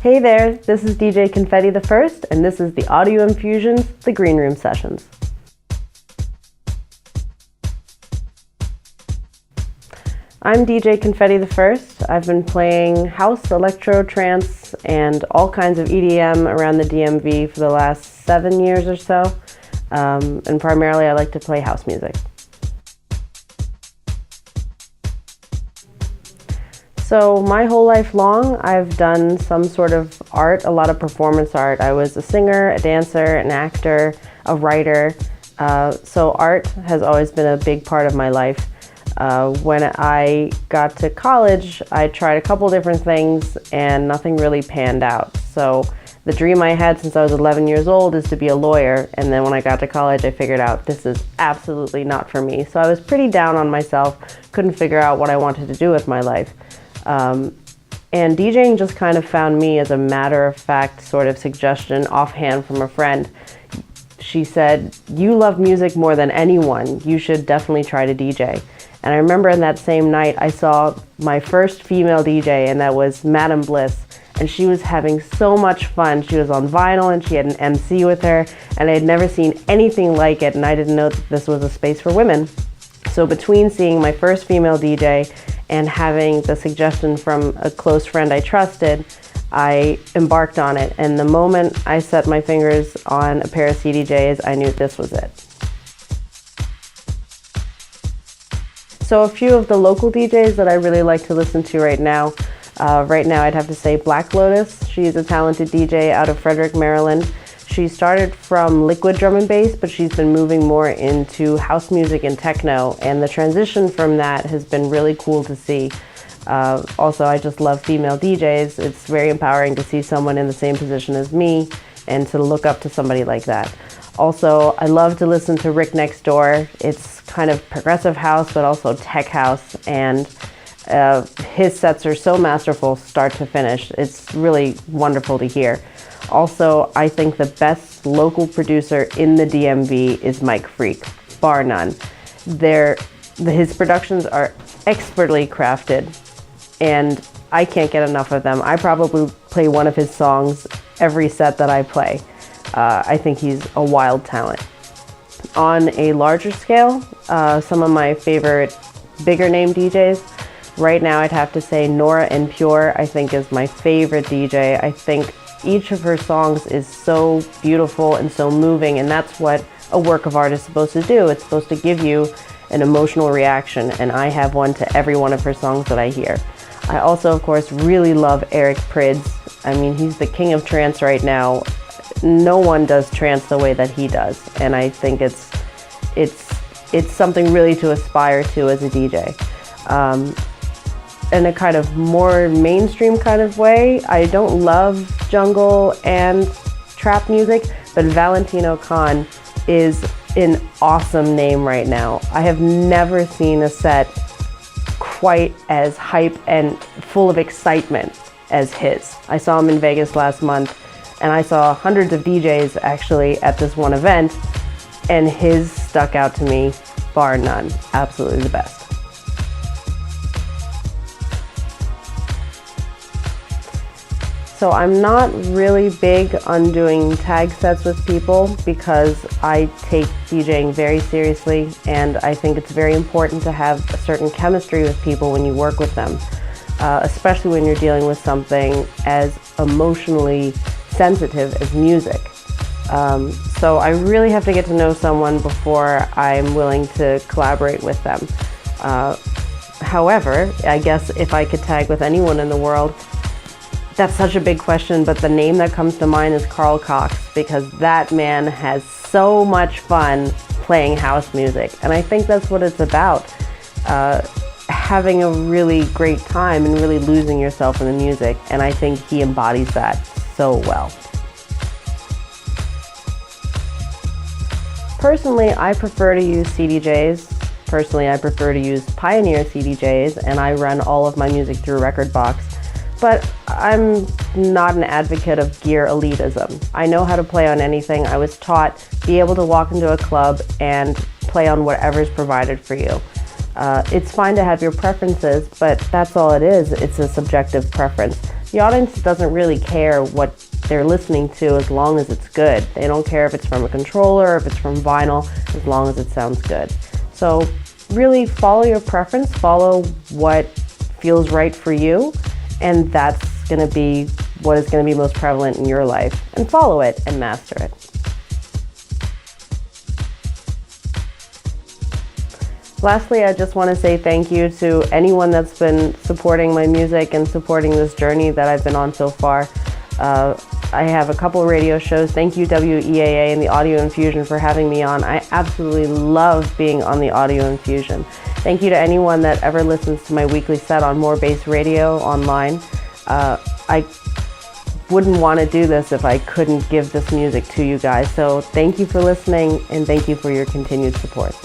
Hey there, this is DJ Confetti The First, and this is the Audio Infusion's The Green Room Sessions. I'm DJ Confetti The First. I've been playing house, electro, trance, and all kinds of EDM around the DMV for the last 7 years or so, and primarily I like to play house music. So my whole life long, I've done some sort of art, a lot of performance art. I was a singer, a dancer, an actor, a writer. So art has always been a big part of my life. When I got to college, I tried a couple different things and nothing really panned out. So the dream I had since I was 11 years old is to be a lawyer. And then when I got to college, I figured out this is absolutely not for me. So I was pretty down on myself, couldn't figure out what I wanted to do with my life. And DJing just kind of found me as a matter-of-fact sort of suggestion offhand from a friend. She said, "You love music more than anyone. You should definitely try to DJ." And I remember in that same night, I saw my first female DJ, and that was Madam Bliss. And she was having so much fun. She was on vinyl, and she had an MC with her, and I had never seen anything like it, and I didn't know that this was a space for women. So between seeing my first female DJ and having the suggestion from a close friend I trusted, I embarked on it. And the moment I set my fingers on a pair of CDJs, I knew this was it. So a few of the local DJs that I really like to listen to right now I'd have to say Black Lotus. She's a talented DJ out of Frederick, Maryland. She started from liquid drum and bass, but she's been moving more into house music and techno, and the transition from that has been really cool to see. Also, I just love female DJs. It's very empowering to see someone in the same position as me and to look up to somebody like that. Also, I love to listen to Rick Next Door. It's kind of progressive house, but also tech house, and his sets are so masterful start to finish. It's really wonderful to hear. Also, I think the best local producer in the DMV is Mike Freak, bar none. His productions are expertly crafted, and I can't get enough of them. I probably play one of his songs every set that I play. I think he's a wild talent. On a larger scale, some of my favorite bigger name DJs, right now I'd have to say Nora En Pure, I think is my favorite DJ. I think each of her songs is so beautiful and so moving, and that's what a work of art is supposed to do. It's supposed to give you an emotional reaction, and I have one to every one of her songs that I hear. I also, of course, really love Eric Prydz. I mean, he's the king of trance right now. No one does trance the way that he does, and I think it's something really to aspire to as a DJ. In a kind of more mainstream kind of way, I don't love jungle and trap music, but Valentino Khan is an awesome name right now. I have never seen a set quite as hype and full of excitement as his. I saw him in Vegas last month, and I saw hundreds of DJs actually at this one event, and his stuck out to me, bar none. Absolutely the best. So I'm not really big on doing tag sets with people because I take DJing very seriously, and I think it's very important to have a certain chemistry with people when you work with them, especially when you're dealing with something as emotionally sensitive as music. So I really have to get to know someone before I'm willing to collaborate with them. However, I guess if I could tag with anyone in the world, that's such a big question, but the name that comes to mind is Carl Cox, because that man has so much fun playing house music. And I think that's what it's about, having a really great time and really losing yourself in the music. And I think he embodies that so well. Personally, I prefer to use CDJs. Personally, I prefer to use Pioneer CDJs, and I run all of my music through Rekordbox. But I'm not an advocate of gear elitism. I know how to play on anything. I was taught be able to walk into a club and play on whatever's provided for you. It's fine to have your preferences, but that's all it is. It's a subjective preference. The audience doesn't really care what they're listening to as long as it's good. They don't care if it's from a controller or if it's from vinyl, as long as it sounds good. So really follow your preference, follow what feels right for you, and that's going to be what is going to be most prevalent in your life. And follow it and master it. Lastly, I just want to say thank you to anyone that's been supporting my music and supporting this journey that I've been on so far. I have a couple of radio shows. Thank you, WEAA and the Audio Infusion, for having me on. I absolutely love being on the Audio Infusion. Thank you to anyone that ever listens to my weekly set on More Bass Radio online. I wouldn't want to do this if I couldn't give this music to you guys. So thank you for listening, and thank you for your continued support.